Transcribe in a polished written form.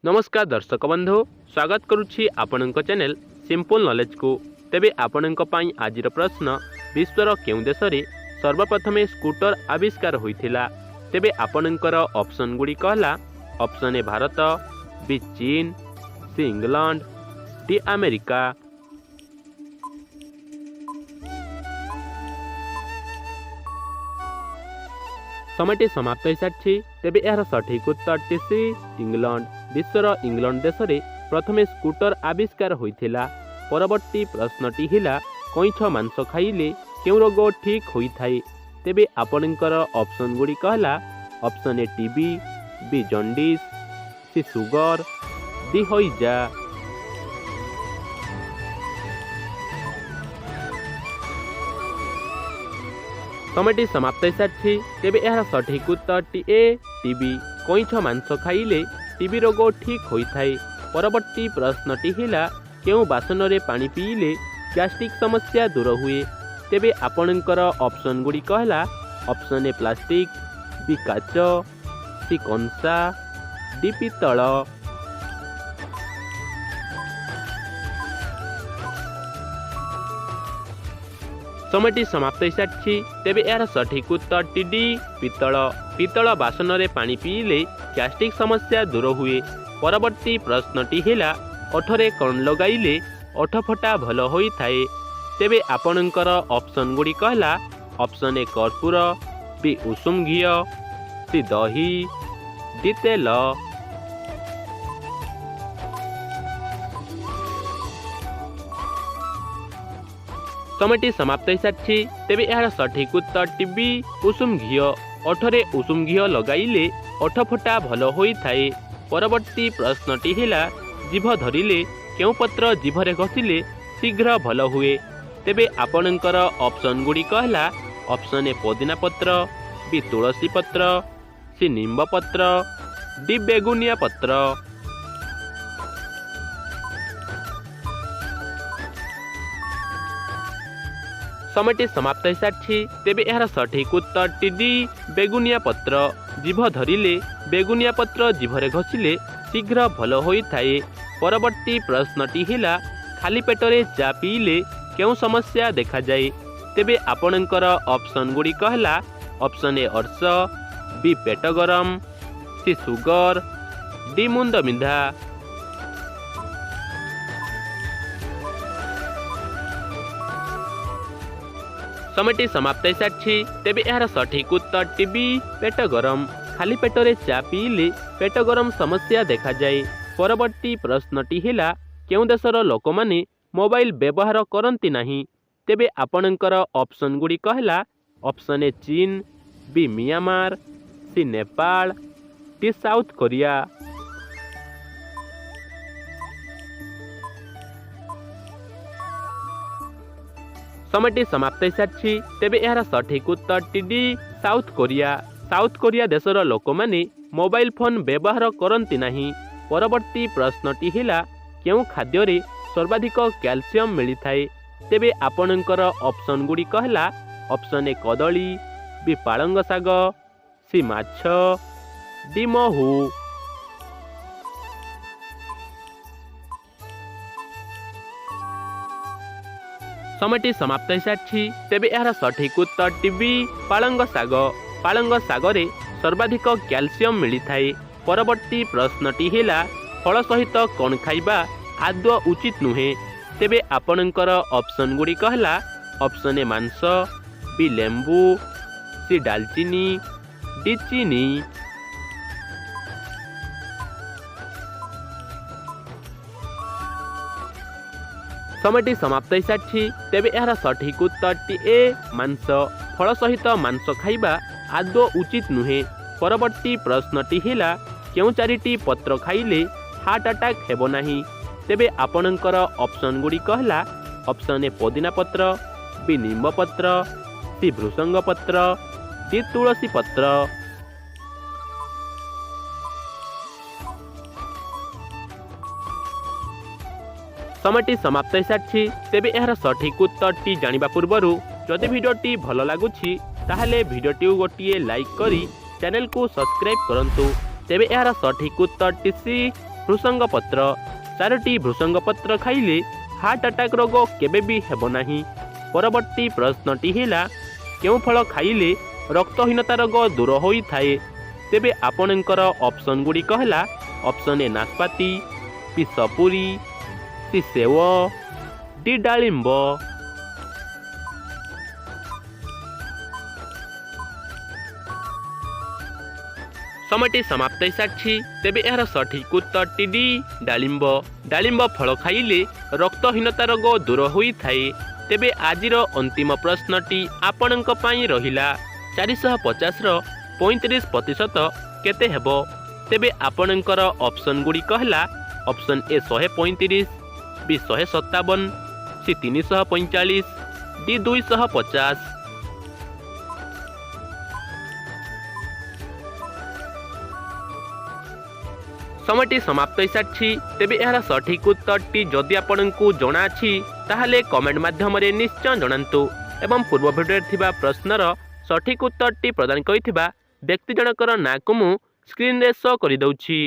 नमस्कार दर्शक बंधु स्वागत करुछि आपणक चैनल सिंपल नॉलेज को। तेबे आपणक पई आजिर प्रश्न विश्वर केउ देश रे सर्वप्रथमे स्कूटर आविष्कार होइथिला। तेबे आपणकर ऑप्शन गुडी कहला ऑप्शन ए भारत, बी चीन, सी इंग्लैंड, डी अमेरिका। समयटी समाप्त हो सारी। तेबे यार सठिक उत्तर टी सी इंग्लैंड। विश्वर इंग्लैंड देश रे प्रथमे स्कूटर आविष्कार होइथिला। परवर्ती प्रश्नटी हिला कइछ मांस खाइले केउ रोग ठीक होइथाय। तेबे आपणकर ऑप्शन गुडी कहला option A TB, B jaundice, C sugar, D हइजा। समयटी समाप्त हो सारी। तेबे यार सठिक उत्तर टी ए टीबी। कइछ मांस खाइले टीबी रोग ठीक होइथाय। परवर्ती प्रश्नटी हिला केउ बासन रे पानी पीले गैस्ट्रिक समस्या दूर हुए। तेबे आपणकर ऑप्शन गुडी कहला ऑप्शन ए प्लास्टिक, बी काच, सी कंसा, डी पितल। समयटी समाप्त हो सारी। तेबे यार सठिक उत्तर टी डी पितल। पितल बासन रे पानी पीले गैस्ट्रिक समस्या दूर हुए। परवर्ती प्रश्नटी हिला ओठरे कण लगाइले ओठ फटा भल होइथाय। तेबे आपणकर ऑप्शन गुडी कहला ऑप्शन ए कर्पूर, बी उषुम घी, सी दही, डी तेल। समयटी समाप्त हो सारी। तेबे यार सठिक उत्तर टीबी उषुम घी। ओठरे उषुम घी लगाइले ओठ फटा भल होइथाय। परवर्ती प्रश्नटी हिला जीभ धरिले केउ पत्र जीभरे घसिले शीघ्र भल हुए। तेबे आपणकर ऑप्शन गुडी कहला ऑप्शन ए पुदीना पत्र, बी तुलसी पत्र, सी निम्ब पत्र, डी बेगुनिया पत्र। समयटी समाप्त हो सारी। तेबे यार सठिक उत्तर टी डी बेगुनिया पत्र। जीभ धरिले बेगुनिया पत्र जीभरे घसिले शीघ्र भल होइथाय। परवर्ती प्रश्नटी हिला खाली पेटरे चा पीले केउ समस्या देखा जाए। तेबे आपणकर ऑप्शन गुडी कहला ऑप्शन ए अर्श, बी पेट गरम, सी सुगर, डी मुंड बिंधा। समयटी समाप्त हो सारी। तेबे यार सठिक उत्तर टीबी पेट गरम। खाली पेटरे चा पीले पेट गरम समस्या देखा जाए। परवर्ती प्रश्नटी हिला केउ देशर लोक माने मोबाइल व्यवहार करंती नहीं। तेबे आपणकर ऑप्शन गुडी कहला option A China, B Myanmar, C Nepal, D South Korea. समयटी समाप्त हो सारी। तेबे यार सठिक उत्तर टी D South Korea. South Korea देशर लोक माने मोबाइल फोन व्यवहार करंती नहीं। परवर्ती प्रश्नटी हिला केउ खाद्य रे सर्वाधिक कैल्शियम मिलिथाय। तेबे आपणकर ऑप्शन गुडी कहला ऑप्शन ए कदली, बी पालंग साग, सी माछ, डी महू। समयटी समाप्त हो सारी। तेबे यार सठिक उत्तर टीबी पालंग साग। पालंग सागरे सर्वाधिक कैल्शियम मिलिथाय। परवर्ती प्रश्नटी हिला फल सहित कण खाइबा आदौ उचित नुहे। तेबे आपणकर ऑप्शन गुडी कहला ऑप्शन ए मांस, बी लेंबू, सी डालचीनी, डी चीनी। समयटी समाप्त हो सारी। तेबे यार सठिक उत्तर टी ए मांस। फल सहित मांस खाइबा आदौ उचित नुहे। परवर्ती प्रश्नटी हिला केउ चारिटी पत्र खाइले हार्ट अटैक हेबो नाही। तेबे आपणकर ऑप्शन गुडी कहला ऑप्शन ए पुदीना पत्र, बी निम्ब पत्र, सी भृसंग पत्र, डी तुलसी पत्र। समयटी समाप्त हो सारी। तेबे यार सठिक उत्तर टी जानिबा पूर्वरु जदि भिडियोटी भल लागुछि ताहले भिडियोटी गोटिए लाइक करी चैनल को सब्सक्राइब करंतु। तेबे यार सठिक उत्तर टी सी ଭୃଷଙ୍ଗ ପତ୍ର। 4ଟି ଭୃଷଙ୍ଗ ପତ୍ର ଖାଇଲେ ହାର୍ଟ ଆଟାକ୍ ରୋଗ କେବେ ବି ହେବ ନାହିଁ। ପରବର୍ତ୍ତୀ ପ୍ରଶ୍ନଟି ହେଲା କେଉଁ ଫଳ ଖାଇଲେ ରକ୍ତହୀନତା ରୋଗ ଦୂର ହୋଇଥାଏ? ତେବେ ଆପଣଙ୍କର ଅପସନ୍ ଗୁଡ଼ିକ ହେଲା ଅପସନ୍ ଏ ନାସପାତି, ବି ସପୁରୀ, ସି ସେଓ, ଡି ଡାଳିମ୍ବ। ସମୟଟି ସମାପ୍ତ ହୋଇସାରିଛି। ତେବେ ଏହାର ସଠିକ୍ ଉତ୍ତରଟି ଡି ଡାଳିମ୍ବ। ଡାଳିମ୍ବ ଫଳ ଖାଇଲେ ରକ୍ତହୀନତା ରୋଗ ଦୂର ହୋଇଥାଏ। ତେବେ ଆଜିର ଅନ୍ତିମ ପ୍ରଶ୍ନଟି ଆପଣଙ୍କ ପାଇଁ ରହିଲା 450ର 35% କେତେ ହେବ? ତେବେ ଆପଣଙ୍କର ଅପସନ୍ ଗୁଡ଼ିକ ହେଲା option A 135, B 157, C 345, D 250। ସମୟଟି ସମାପ୍ତ ହୋଇସାରିଛି। ତେବେ ଏହାର ସଠିକ୍ ଉତ୍ତରଟି ଯଦି ଆପଣଙ୍କୁ ଜଣାଅଛି ତାହେଲେ କମେଣ୍ଟ ମାଧ୍ୟମରେ ନିଶ୍ଚୟ ଜଣାନ୍ତୁ ଏବଂ ପୂର୍ବ ଭିଡ଼ିଓରେ ଥିବା ପ୍ରଶ୍ନର ସଠିକ୍ ଉତ୍ତରଟି ପ୍ରଦାନ କରିଥିବା ବ୍ୟକ୍ତି ଜଣଙ୍କର ନାଁକୁ ମୁଁ ସ୍କ୍ରିନ୍ରେ ଶୋ କରିଦେଉଛି।